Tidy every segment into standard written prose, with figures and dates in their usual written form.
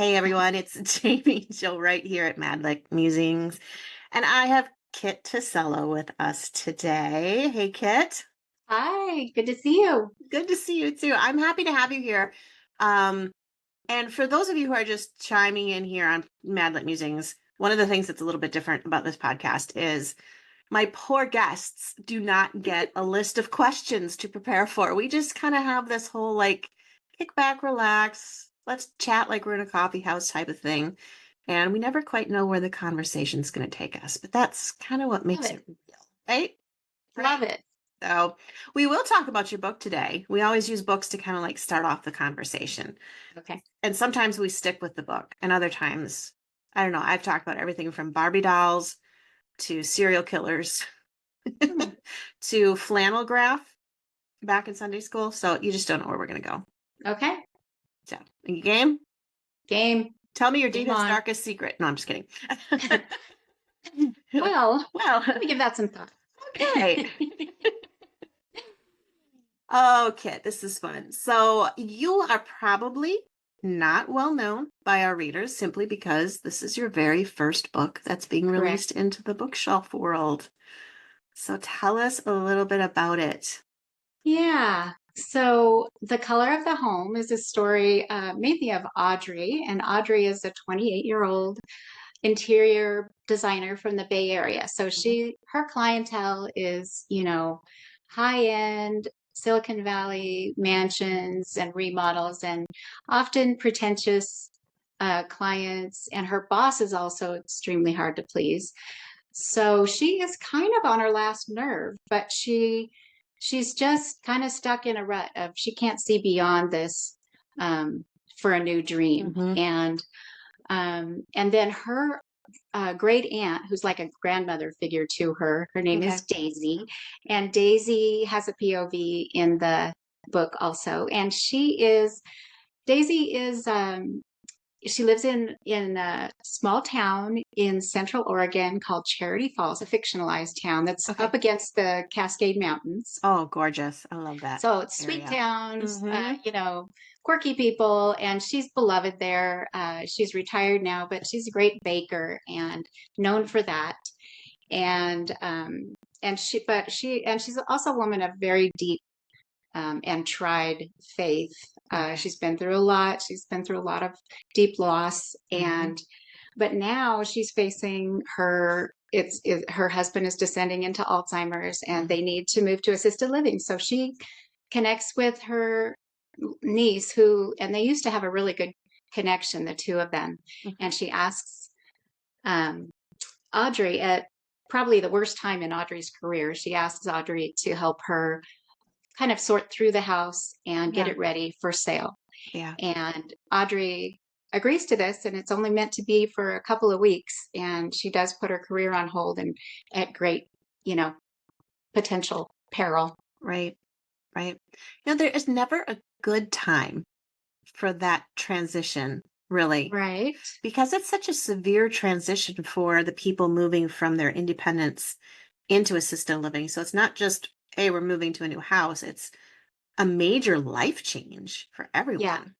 Hey everyone, it's Jamie Jill right here at Madlick Musings, and I have Kit Tosello with us today. Hey Kit, Hi, good to see you. good to see you too. I'm happy to have you here. Um, and for those of you who are just chiming in here on Madlick Musings, one of the things that's a little bit different about this podcast is my poor guests do not get a list of questions to prepare for. We just kind of have this whole like kick back, relax, let's chat like we're in a coffee house type of thing. And we never quite know where the conversation's going to take us, but that's kind of what Love makes it. it real, right? Love Right. it. So we will talk about your book today. We always use books to kind of like start off the conversation. Okay. And sometimes we stick with the book, and other times, I don't know, I've talked about everything from Barbie dolls to serial killers Hmm. to flannel graph back in Sunday school. So you just don't know where we're going to go. Okay. So, you game? Game. Tell me your Game deepest, on. darkest secret. No, I'm just kidding. Well, Well, let me give that some thought. okay. Okay, this is fun. So you are probably not well known by our readers simply because this is your very first book that's being Correct. released into the bookshelf world. So tell us a little bit about it. Yeah. So, The Color of the Home is a story mainly of Audrey, and Audrey is a 28-year-old interior designer from the Bay Area. So Mhm. her clientele is, high-end Silicon Valley mansions and remodels and often pretentious clients. And her boss is also extremely hard to please. So she is kind of on her last nerve, but she's just kind of stuck in a rut of she can't see beyond this for a new dream. Mhm. And then her great aunt, who's like a grandmother figure to her. Her name is Okay. Daisy, and Daisy has a POV in the book also. And Daisy is she lives in a small town in Central Oregon called Charity Falls, a fictionalized town that's Okay. up against the Cascade Mountains. Oh, gorgeous. I love that So it's sweet area. towns, Mm-hmm. quirky people, and she's beloved there. She's retired now, but she's a great baker and known for that. And she's also a woman of very deep and tried faith. Okay. She's been through a lot. She's been through a lot of deep loss, Mm-hmm. but now she's facing her husband is descending into Alzheimer's, and Mm-hmm. they need to move to assisted living. So she connects with her niece, and they used to have a really good connection, the two of them. Mm-hmm. And she asks um, Audrey at probably the worst time in Audrey's career. She asks Audrey to help her kind of sort through the house and get Yeah. it ready for sale. Yeah. And Audrey agrees to this, and it's only meant to be for a couple of weeks. And she does put her career on hold and at great, you know, potential peril. Right. Right. There is never a good time for that transition, really, Right. because it's such a severe transition for the people moving from their independence into assisted living. So it's not just, hey, we're moving to a new house. It's a major life change for Yeah. everyone.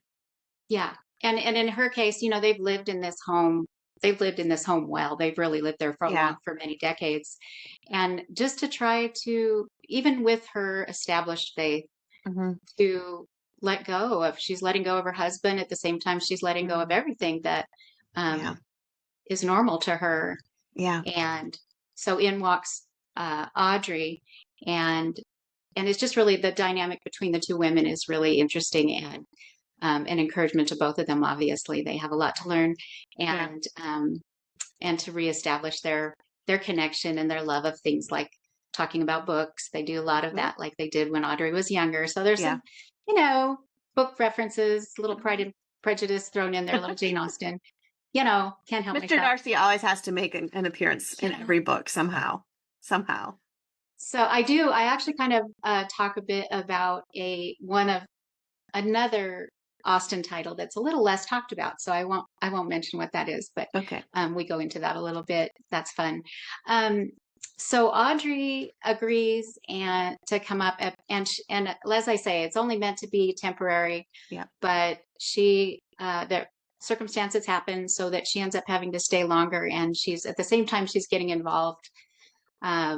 Yeah. And in her case, they've lived in this home. They've lived in this home well. They've really lived there Yeah. for many decades. And just to try to, even with her established faith, Hmm. to she's letting go of her husband at the same time she's letting go of Hmm. everything that Yeah. um, is normal to her. Yeah. And so in walks Audrey, and it's just really the dynamic between the two women is really interesting, and an encouragement to both of them. Obviously, they have a lot to learn, Yeah. and to reestablish their connection and their love of things like talking about books. They do a lot of Right. that, like they did when Audrey was younger. So there's Yeah. some, you know, book references, little Pride Mhm. and Prejudice thrown in there, little Jane Austen. Can't help Mr. myself. Darcy always has to make an appearance in Yeah. every book somehow. Somehow. So I do. I actually kind of talk a bit about another Austen title that's a little less talked about. So I won't mention what that is, but Okay. we go into that a little bit. That's fun. Um, so Audrey agrees and to come up and as I say, it's only meant to be temporary, Yeah. but circumstances happen so that she ends up having to stay longer, and she's at the same time she's getting involved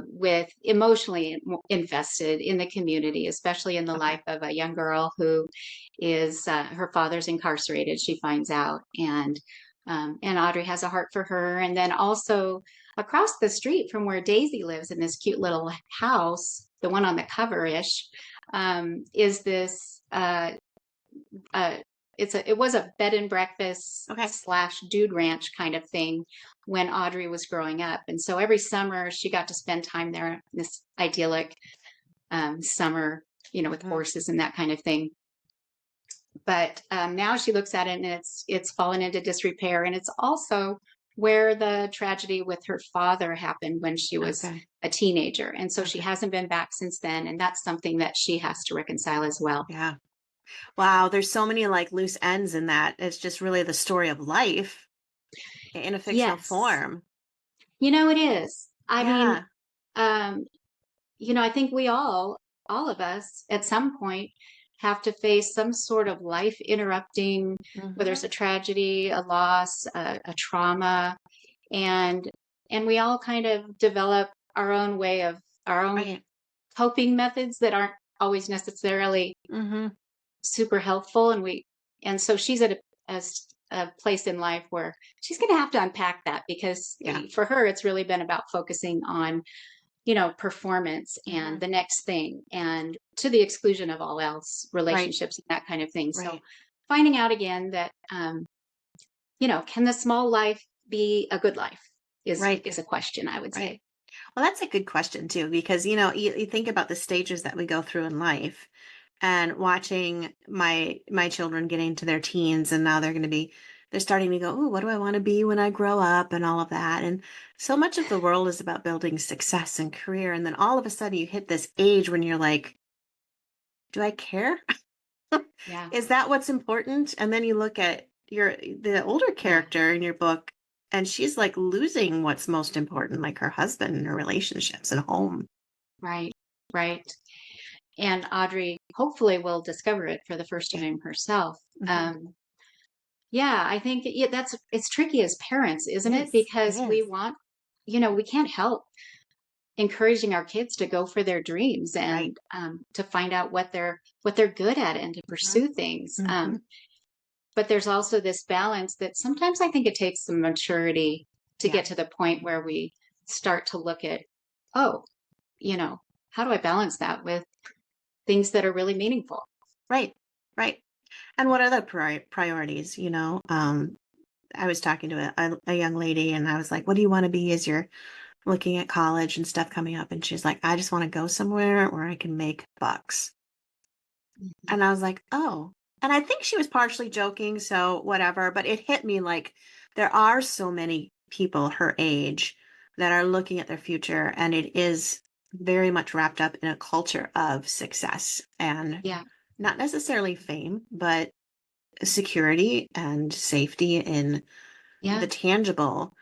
with emotionally invested in the community, especially in the Okay. life of a young girl who is her father's incarcerated. She finds out, and Audrey has a heart for her. And then also across the street from where Daisy lives in this cute little house, the one on the cover ish, is this uh, it was a bed and breakfast Okay. slash dude ranch kind of thing when Audrey was growing up. And so every summer she got to spend time there, this idyllic summer, with Hmm. horses and that kind of thing. But now she looks at it and it's fallen into disrepair. And it's also where the tragedy with her father happened when she was Okay. a teenager. And so she Okay. hasn't been back since then. And that's something that she has to reconcile as well. Yeah. Wow. There's so many like loose ends in that. It's just really the story of life in a fictional Yes. form. It is. I mean, Yeah. um, I think all of us at some point have to face some sort of life interrupting, whether it's Hmm. a tragedy, a loss, a trauma, and and we all kind of develop our own Right. coping methods that aren't always necessarily Hmm. super helpful. And so she's at a place in life where she's going to have to unpack that, because Yeah. for her it's really been about focusing on performance and Hmm. the next thing, and to the exclusion of all else, Right. relationships and that kind of thing. So Right. finding out again that, can the small life be a good life Right. is a question, I would say. Right. Well, that's a good question too, because you think about the stages that we go through in life, and watching my children getting to their teens, and now they're starting to go, oh, what do I want to be when I grow up, and all of that. And so much of the world is about building success and career, and then all of a sudden you hit this age when you're like, do I care? Yeah. Is that what's important? And then you look at the older Yeah. character in your book, and she's like losing what's most important, like her husband and her relationships and home. Right. Right. And Audrey hopefully will discover it for the first Yeah. time herself. Hmm. Yeah, I think it's tricky as parents, It isn't it? is. It Because we is. want, we can't help encouraging our kids to go for their dreams, Right. and to find out what they're good at, and to Hmm. pursue things. Hmm. But there's also this balance that sometimes I think it takes some maturity to Yeah. get to the point where we start to look at, oh, you know, how do I balance that with things that are really meaningful? Right. Right. And what are the priorities? I was talking to a young lady, and I was like, what do you want to be as you're looking at college and stuff coming up? And she's like, I just want to go somewhere where I can make bucks. Mhm. And I was like, oh. And I think she was partially joking, so whatever. But it hit me like there are so many people her age that are looking at their future, and it is very much wrapped up in a culture of success and Yeah, not necessarily fame, but security and safety in the yeah, tangible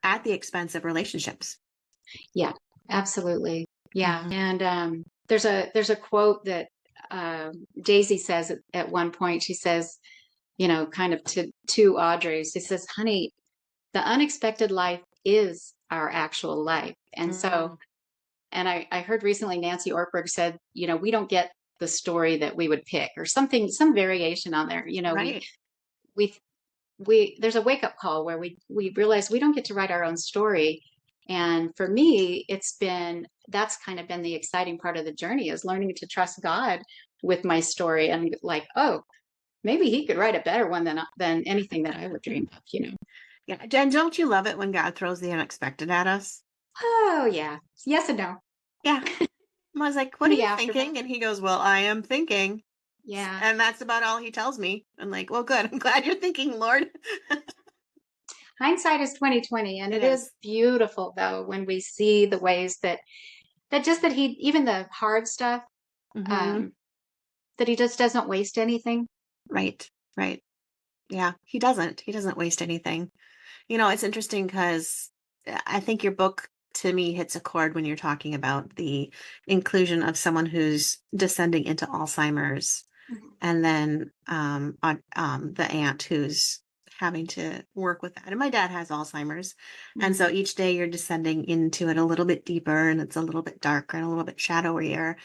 at the expense of relationships. yeah, absolutely. Yeah. Hmm. And there's a quote that Daisy says at one point. She says, kind of to Audrey, she says, "Honey, the unexpected life is our actual life." And so, Mm, and I heard recently Nancy Ortberg said, we don't get the story that we would pick, or something, some variation on there. right. We we there's a wake up call where we realize we don't get to write our own story. And for me, that's kind of been the exciting part of the journey, is learning to trust God with my story, and like, oh, maybe he could write a better one than anything that I would dream of. Yeah. And don't you love it when God throws the unexpected at us? Oh yeah, yes and no. Yeah. I was like, what In are the you aftermath. thinking? And he goes, well, I am thinking. Yeah. And that's about all he tells me. I'm like, well, good. I'm glad you're thinking, Lord. Hindsight is 2020, and It it is is. beautiful though when we see the ways that he, even the hard stuff, Hmm. um that he just doesn't waste anything. Right. Right. Yeah. He doesn't. He doesn't waste anything. It's interesting because I think your book to me hits a chord when you're talking about the inclusion of someone who's descending into Alzheimer's, Mhm. and then the aunt who's having to work with that. And my dad has Alzheimer's. And so Mhm. each day you're descending into it a little bit deeper and it's a little bit darker and a little bit shadowier.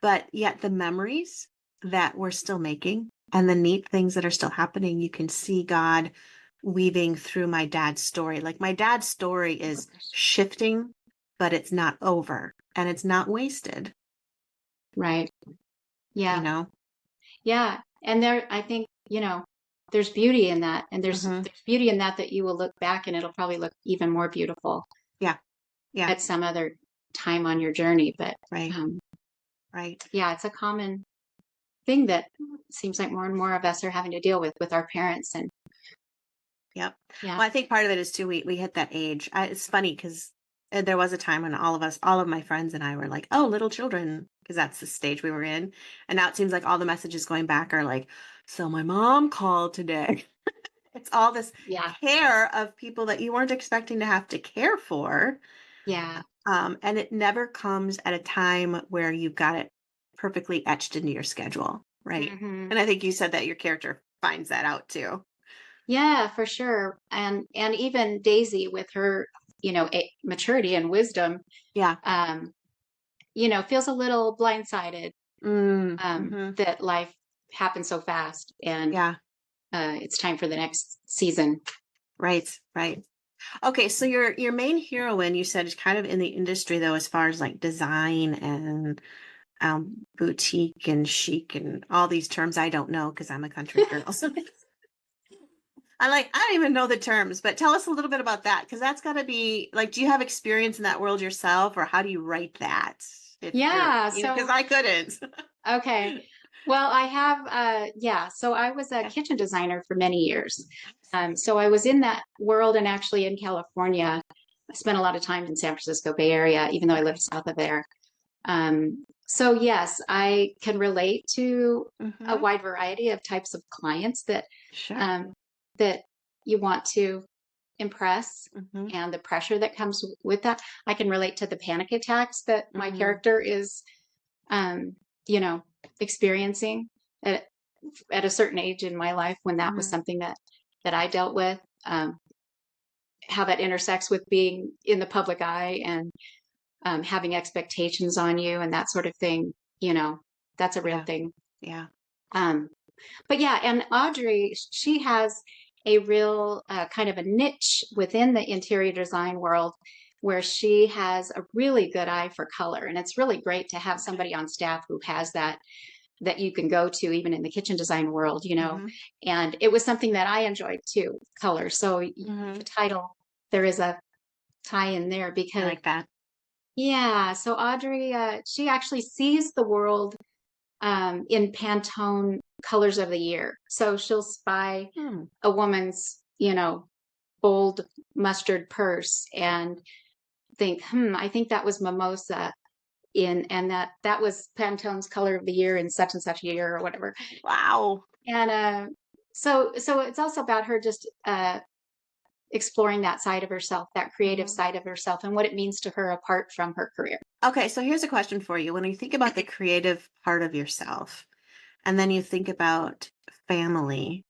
But yet the memories that we're still making and the neat things that are still happening, you can see God weaving through my dad's story. Like my dad's story is shifting, but it's not over and it's not wasted, Right. you Yeah. know? Yeah. And there, I think, there's beauty in that. And Hmm. there's beauty in that you will look back and it'll probably look even more beautiful Yeah. Yeah. at some other time on your journey. But Right. um, Right. yeah, it's a common thing that seems like more and more of us are having to deal with our parents. And Yep. yeah, Well, I think part of it is too, we hit that age. It's funny because there was a time when all of my friends and I were like, oh, little children, because that's the stage we were in. And now it seems like all the messages going back are like, so my mom called today. It's all this yeah, care of people that you weren't expecting to have to care for. yeah. And it never comes at a time where you've got it perfectly etched into your schedule. Right. Hmm. And I think you said that your character finds that out too. Yeah, for sure. And even Daisy with her, maturity and wisdom, Yeah. um, feels a little blindsided Mm-hmm. that life happens so fast and Yeah. it's time for the next season. Right. Right. Okay. So your main heroine, you said, is kind of in the industry though, as far as like design and boutique and chic and all these terms I don't know because I'm a country girl. So I don't even know the terms, but tell us a little bit about that because that's got to be like, do you have experience in that world yourself, or how do you write that? If you're, Yeah. because So, I couldn't. okay. Well, I have, yeah. So I was a Okay. kitchen designer for many years. So I was in that world and actually in California. I spent a lot of time in San Francisco Bay Area, even though I lived Okay. south of there. So yes, I can relate to a Mm-hmm. wide variety of types of clients Sure. um, that you want to impress Mm-hmm. and the pressure that comes with that. I can relate to the panic attacks that my Mm-hmm. character is, um, you know, experiencing at, at a certain age in my life when that was Mm-hmm. something that I dealt with. How that intersects with being in the public eye and having expectations on you and that sort of thing, you know, that's a real Yeah. thing. Yeah. Um, but yeah, and Audrey, she has a real kind of a niche within the interior design world where she has a really good eye for color. And it's really great to have Okay. somebody on staff who has that you can go to even in the kitchen design world. Mm-hmm. And it was something that I enjoyed too, color. So Mm-hmm. the title, there is a tie in there I because like that. yeah, so Audrey, she actually sees the world in Pantone colors of the year. So she'll spy Hmm. a woman's, bold mustard purse and think, I think that was mimosa and that was Pantone's color of the year in such and such a year or whatever. Wow. And so it's also about her just exploring that side of herself, that creative Mm-hmm. side of herself, and what it means to her apart from her career. Okay, so here's a question for you. When you think about the creative part of yourself, and then you think about family,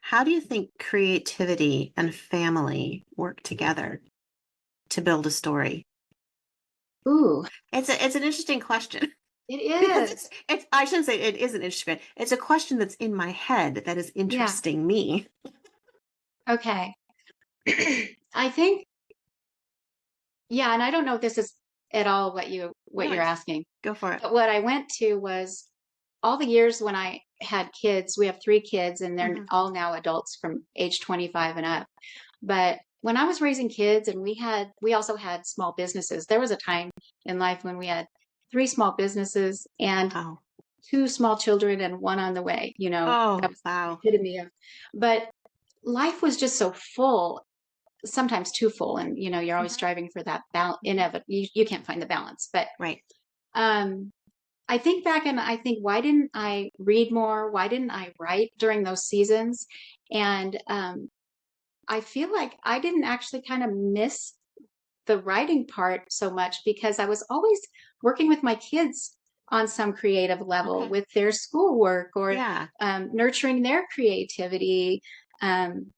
how do you think creativity and family work together to build a story? Ooh, It's an interesting question it because is. it's I shouldn't say it isn't interesting. It's a question that's in my head that is Yeah. interesting me. Okay. I think, yeah, and I don't know if this is at all what No, you're asking, go for it. but what I went to was all the years when I had kids. We have three kids, and they're Hmm. all now adults from age 25 and up. But when I was raising kids, and we also had small businesses. There was a time in life when we had three small businesses and Wow. two small children and one on the way. That Oh, was the wow. epitome of. But life was just so full, sometimes too full, and you're always Hmm. striving for that balance. Inevitable, you can't find the balance. But Right. um I think back and I think, why didn't I read more? Why didn't I write during those seasons? And I feel like I didn't actually kind of miss the writing part so much because I was always working with my kids on some creative level Okay. with their schoolwork or Yeah. nurturing their creativity. Um,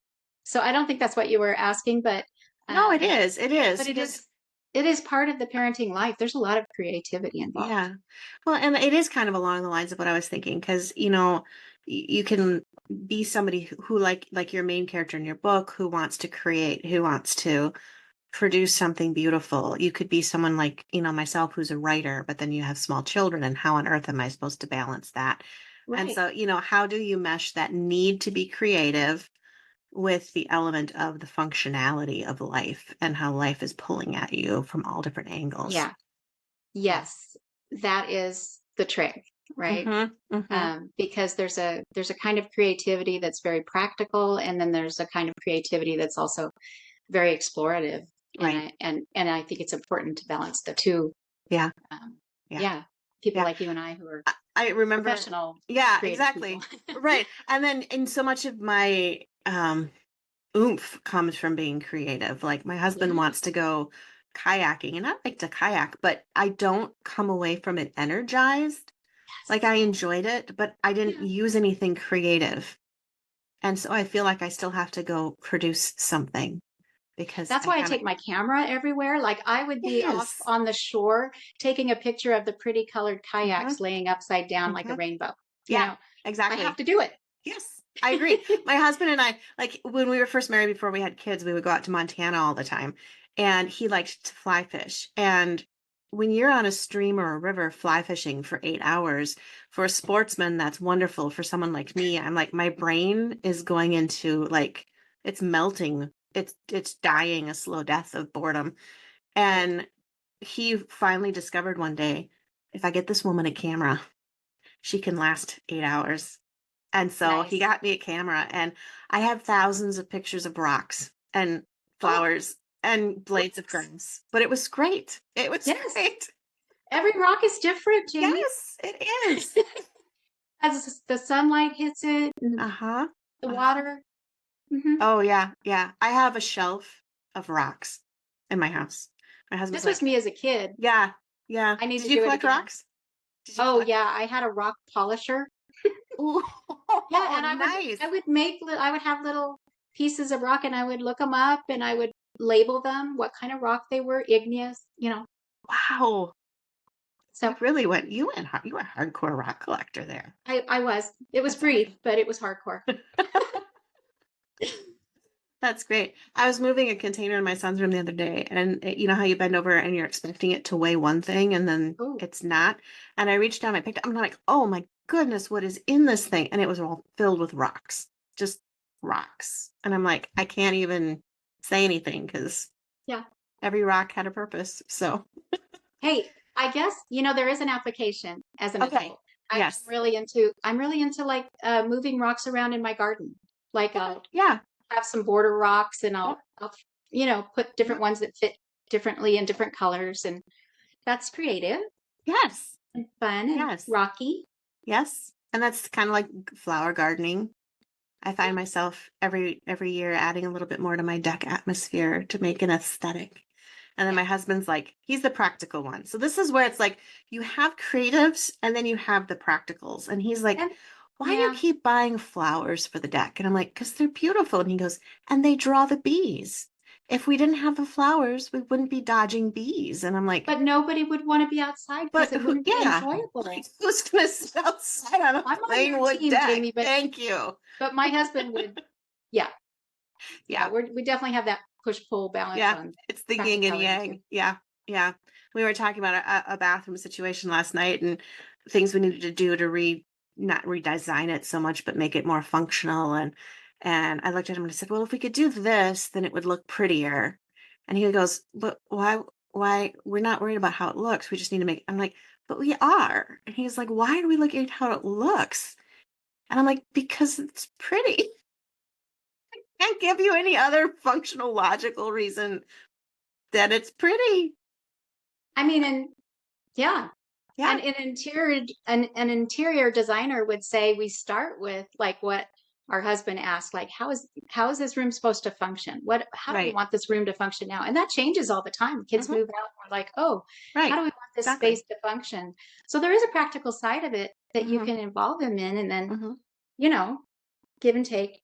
So I don't think that's what you were asking, No, it um, is. It is but because it is part of the parenting life. There's a lot of creativity involved. yeah. Well, and it is kind of along the lines of what I was thinking because, you can be somebody who like your main character in your book who wants to create, who wants to produce something beautiful. You could be someone like, myself who's a writer, but then you have small children and how on earth am I supposed to balance that? And Right. so, how do you mesh that need to be creative with the element of the functionality of life and how life is pulling at you from all different angles? Yeah. Yeah. Yes. That is the trick, right? Mhm. Mhm. Because there's a kind of creativity that's very practical, and then there's a kind of creativity that's also very explorative. And Right. I think it's important to balance the two. Yeah. Um, Yeah. yeah, people Yeah. like you and I who are I remember. professional Yeah, creative people. exactly. Right. And then in so much of my oomph comes from being creative. Like my husband Yeah. wants to go kayaking and I like to kayak, but I don't come away from it energized. Like Yes. I enjoyed it, but I didn't Yeah. use anything creative. And so I feel like I still have to go produce something because That's I why I haven't. take my camera everywhere. Like I would be off Yes. on the shore taking a picture of the pretty colored Hmm. kayaks laying upside down like a Hmm. rainbow. You Yeah, know, I have exactly. to do it. Yes, I agree. My husband and I, like when we were first married before we had kids, we would go out to Montana all the time. And he liked to fly fish. And when you're on a stream or a river fly fishing for 8 hours, for a sportsman, that's wonderful. For someone like me, I'm like, my brain is going into like it's melting. It's dying a slow death of boredom. Right. And he finally discovered one day, if I get this woman a camera, she can last 8 hours. And so he Nice. got me a camera, and I have thousands of pictures of rocks and Oh, flowers and blades of grass. But it was great. It was yes. great. Every rock is different, Jamie. Yes, it is. As the sunlight hits it and Uh-huh. the Uh-huh. water. Hmm. Oh yeah, yeah. I have a shelf of rocks in my house. My husband's This was like, me as a kid. yeah, yeah. I need Did to you do it collect again. rocks? Did you Oh collect? yeah, I had a rock polisher. Ooh, Yeah, and nice. I would have little pieces of rock, and I would look them up, and I would label them, what kind of rock they were, igneous, Wow. So You went hardcore rock collector there. I was. It was That's brief, awesome. but it was hardcore. That's great. I was moving a container in my son's room the other day, and you know how you bend over and you're expecting it to weigh one thing and then Oh, it's not. And I reached down, I picked up, I'm like, oh my goodness, what is in this thing? And it was all filled with rocks, just rocks. And I'm like, I can't even say anything because yeah. every rock had a purpose. So, Hey, I guess, there is an application as an okay. adult. Yes. I'm really into like moving rocks around in my garden. Like Okay. I'll Yeah. have some border rocks, and Yep. I'll put different Yep. ones that fit differently in different colors, and that's creative Yes. and fun and Yes. rocky. Yes. And that's kind of like flower gardening. I Yeah. find myself every year adding a little bit more to my deck atmosphere to make an aesthetic. And then Yeah. my husband's like, he's the practical one. So this is where it's like you have creatives and then you have the practicals. And he's like, And why do you yeah, keep buying flowers for the deck? And I'm like, because they're beautiful. And he goes, and they draw the bees. If we didn't have the flowers, we wouldn't be dodging bees. And I'm like, but nobody would want to be outside because but it who, wouldn't be yeah, enjoyable. who's gonna sit outside on a I'm on plain your wood team, deck? Jamie, but Thank you. my husband would, yeah, yeah, Yeah. we definitely have that push-pull balance Yeah, on it's the yin and practicality too. yang. Yeah, yeah. We were talking about a bathroom situation last night and things we needed to do to not redesign it so much, but make it more functional. And I looked at him and I said, "Well, if we could do this, then it would look prettier." And he goes, "But why? Why? We're not worried about how it looks. We just need to make." I'm like, "But we are." And he's like, "Why are we looking at how it looks?" And I'm like, "Because it's pretty." Can't give you any other functional, logical reason that it's pretty. I mean, and yeah, Yeah. and an interior designer would say we start with like what our husband asked, like how is this room supposed to function? How do we Right. want this room to function now? And that changes all the time. Kids Mhm. move out, and we're like, oh, how Right. do we want this Exactly. space to function? So there is a practical side of it that you Mhm. can involve him in, and then Mhm. you know give and take.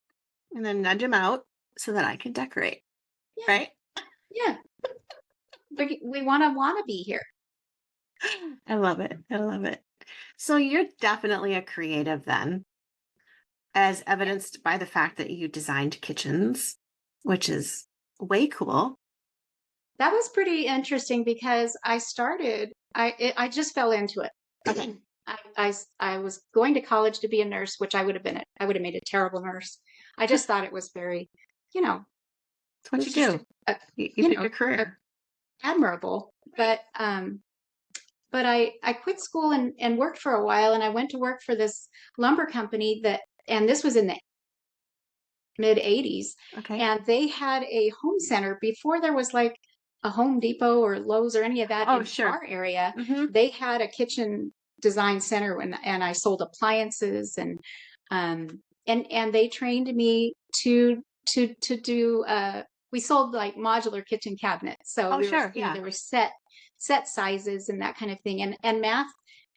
And then nudge him out. so that I can decorate, Yeah. right? Yeah. We want to be here. I love it. I love it. So you're definitely a creative then, as Yeah. evidenced by the fact that you designed kitchens, which is way cool. That was pretty interesting because I just fell into it. Okay. I was going to college to be a nurse, which I would have made a terrible nurse. I just thought it was very, you know, That's what you it's just, do. a, You you pick know, a career. admirable. Right. But I quit school and worked for a while, and I went to work for this lumber company and this was in the mid 80s, Okay. and they had a home center before there was like a Home Depot or Lowe's or any of that Oh, in sure. our area. Mm-hmm. They had a kitchen design center, and I sold appliances um and they trained me to do we sold like modular kitchen cabinets. So Oh, we were, sure. Yeah. there were set sizes and that kind of thing. And math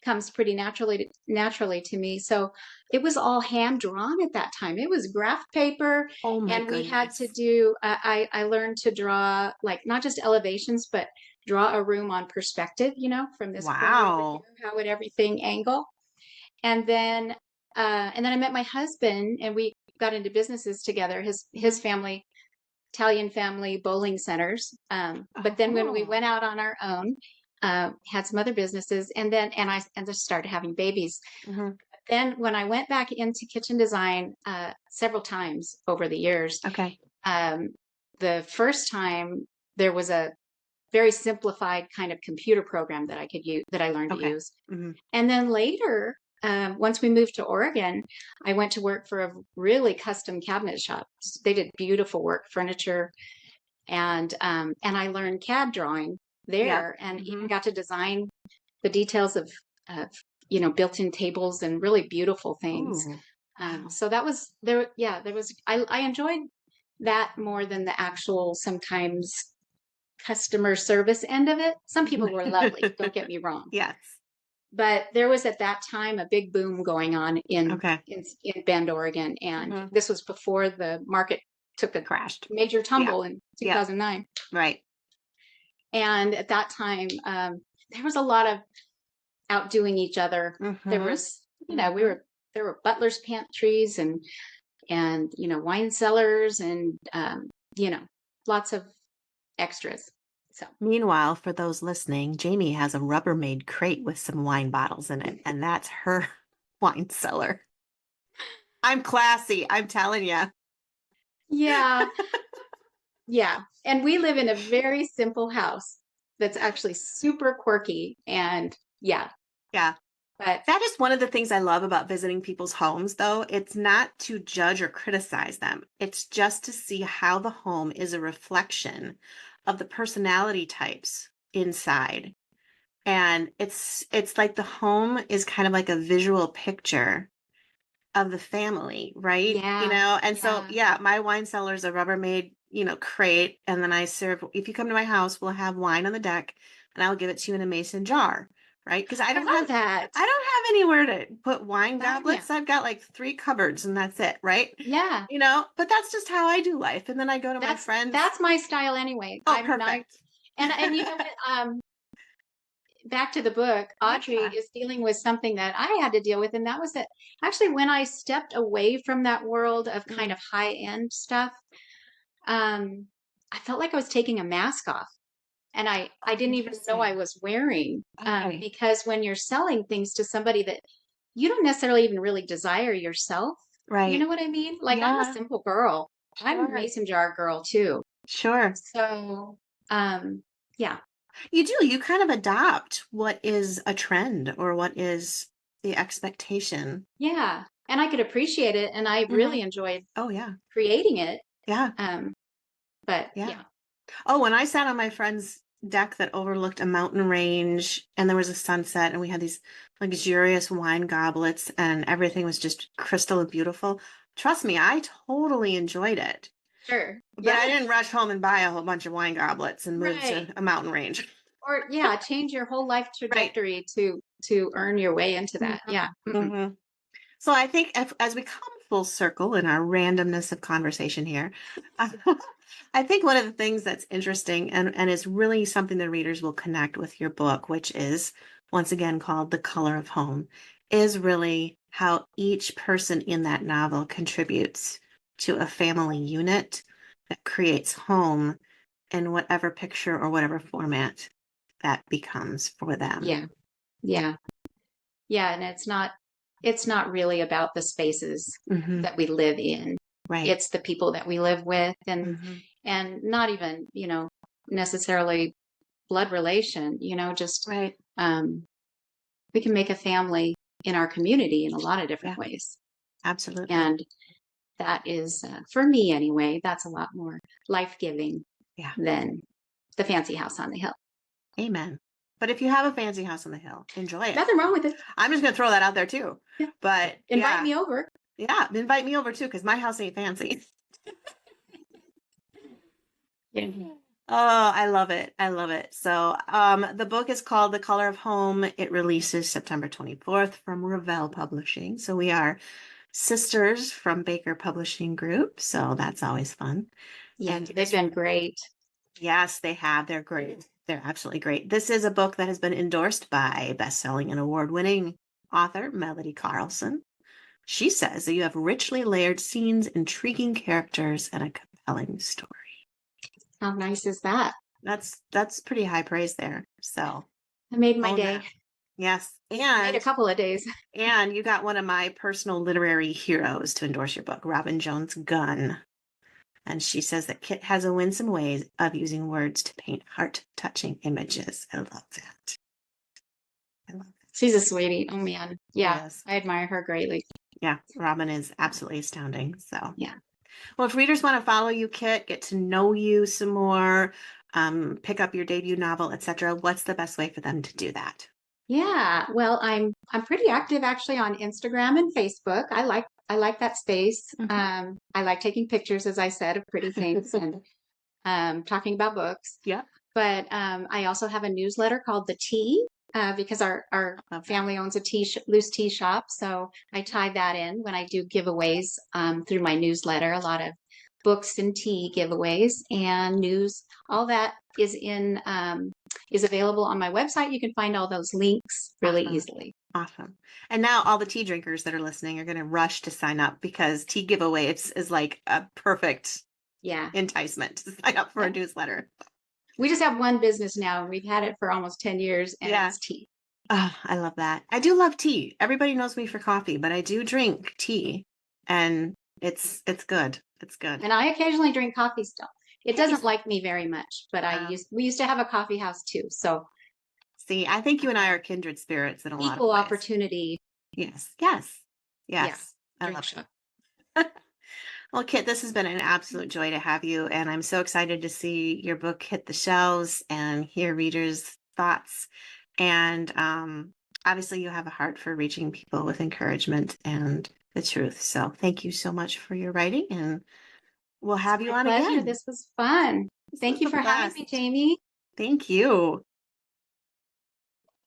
comes pretty naturally to me. So it was all hand drawn at that time. It was graph paper, Oh my and we had to goodness. do. I learned to draw like not just elevations, but draw a room on perspective. From this corner over here, Wow. how would everything angle? And then I met my husband, and we got into businesses together. His Mhm. family, Italian family bowling centers. But then when we Oh. went out on our own, had some other businesses, and just started having babies. Hmm. Then when I went back into kitchen design several times over the years, Okay. um, the first time there was a very simplified kind of computer program that I could use that I learned to Okay. use. Hmm. And then later, once we moved to Oregon, I went to work for a really custom cabinet shop. They did beautiful work, furniture, and I learned CAD drawing Yep. there, and Hmm. even got to design the details of built-in tables and really beautiful things. Ooh. Wow. So that was there. Yeah, there was. I enjoyed that more than the actual sometimes customer service end of it. Some people were lovely. Don't get me wrong, Yes. but there was at that time a big boom going on Okay. in Bend, Oregon, and Hmm. this was before the market took a Crashed. major Yeah. tumble in Yep. 2009. Right. And at that time, there was a lot of outdoing each other. There Hmm. was, Hmm. there were butlers' pantries and wine cellars and lots of extras. So Meanwhile, for those listening, Jamie has a Rubbermaid crate with some wine bottles in it, and that's her wine cellar. I'm classy, I'm telling you. yeah, yeah. And we live in a very simple house that's actually super quirky, and yeah, Yeah. but That is one of the things I love about visiting people's homes, though. It's not to judge or criticize them. It's just to see how the home is a reflection of the personality types inside. And it's like the home is kind of like a visual picture of the family, right? yeah, And so yeah. yeah, my wine cellar is a Rubbermaid, crate, and then I serve if you come to my house, we'll have wine on the deck and I'll give it to you in a mason jar, right? Because I love that. I don't have anywhere to put wine Yeah, goblets. I've got like three cupboards and that's it, right? yeah. But that's just how I do life. And then I go to my friends. That's my style anyway. Oh, I'm not, perfect. and you know what? Back to the book, Audrey Yeah. is dealing with something that I had to deal with, and that was that actually when I stepped away from that world of kind Mm. of high end stuff, um, I felt like I was taking a mask off, and I Oh, didn't even know I interesting. was wearing, Okay. because when you're selling things to somebody that you don't necessarily even really desire yourself, you know Right. what I mean? Like I'm a Yeah. simple girl. I'm a Sure. mason jar girl too. Sure. So, yeah, You do. You kind of adopt what is a trend or what is the expectation. yeah. And I could appreciate it, and I Hmm. really enjoyed Oh, yeah. creating it. Yeah. Um, but Yeah. yeah, Oh, when I sat on my friend's deck that overlooked a mountain range and there was a sunset and we had these luxurious wine goblets and everything was just crystal and beautiful. Trust me, I totally enjoyed it. sure. But Yeah, I didn't rush home and buy a whole bunch of wine goblets and move right. to a mountain range. Or yeah, change your whole life Right. trajectory to earn your way into that. Hmm. Yeah. Mm-mm. Hmm. So I think as we come full circle in our randomness of conversation here. I think one of the things that's interesting and is really something the readers will connect with your book, which is once again called The Color of Home, is really how each person in that novel contributes to a family unit that creates home in whatever picture or whatever format that becomes for them. Yeah. Yeah. Yeah. And it's not really about the spaces that we live in. Right. It's the people that we live with Mm-hmm. and not even, necessarily blood relation, just Right. we can make a family in our community in a lot of different Yeah. ways. Absolutely. And that is, for me anyway, that's a lot more life-giving Yeah. than the fancy house on the hill. Amen. But if you have a fancy house on the hill, enjoy it. Nothing wrong with it. I'm just gonna throw that out there too. Yeah. But Invite me over. Yeah, invite me over too, because my house ain't fancy. Yeah. Oh, I love it. I love it. So the book is called The Color of Home. It releases September 24th from Revell Publishing. So we are sisters from Baker Publishing Group. So that's always fun. Yeah, And they've been great. Yes, they have. They're great. They're absolutely great. This is a book that has been endorsed by best-selling and award-winning author Melody Carlson. She says that you have richly layered scenes, intriguing characters, and a compelling story. How nice is that? That's pretty high praise there. So I made my day. That. Yes. Made a couple of days. And you got one of my personal literary heroes to endorse your book, Robin Jones Gunn. And she says that Kit has a winsome way of using words to paint heart-touching images. I love that. She's a sweetie. Oh, man. Yeah, Yes. I admire her greatly. Yeah, Robin is absolutely astounding. So, yeah. Well, if readers want to follow you, Kit, get to know you some more, pick up your debut novel, etc., what's the best way for them to do that? Yeah, well, I'm pretty active actually on Instagram and Facebook. I like that space. I like taking pictures, as I said, of pretty things and talking about books. Yeah. But I also have a newsletter called The Tea because our family owns a loose tea shop. So I tie that in when I do giveaways through my newsletter. A lot of books and tea giveaways and news. All that is is available on my website. You can find all those links really easily. Awesome. And now all the tea drinkers that are listening are going to rush to sign up because tea giveaways is like a perfect enticement to sign up for a newsletter. We just have one business now, and we've had it for almost 10 years, and it's tea. Oh, I love that. I do love tea. Everybody knows me for coffee, but I do drink tea, and it's good. It's good. And I occasionally drink coffee still. It doesn't like me very much, but we used to have a coffee house too. So see, I think you and I are kindred spirits in a lot of ways. Equal opportunity. Yes. I love it. Well, Kit, this has been an absolute joy to have you, and I'm so excited to see your book hit the shelves and hear readers' thoughts. And obviously, you have a heart for reaching people with encouragement and the truth. So thank you so much for your writing, and we'll have you on again. This was fun. Thank you for having me, Jamie. Thank you.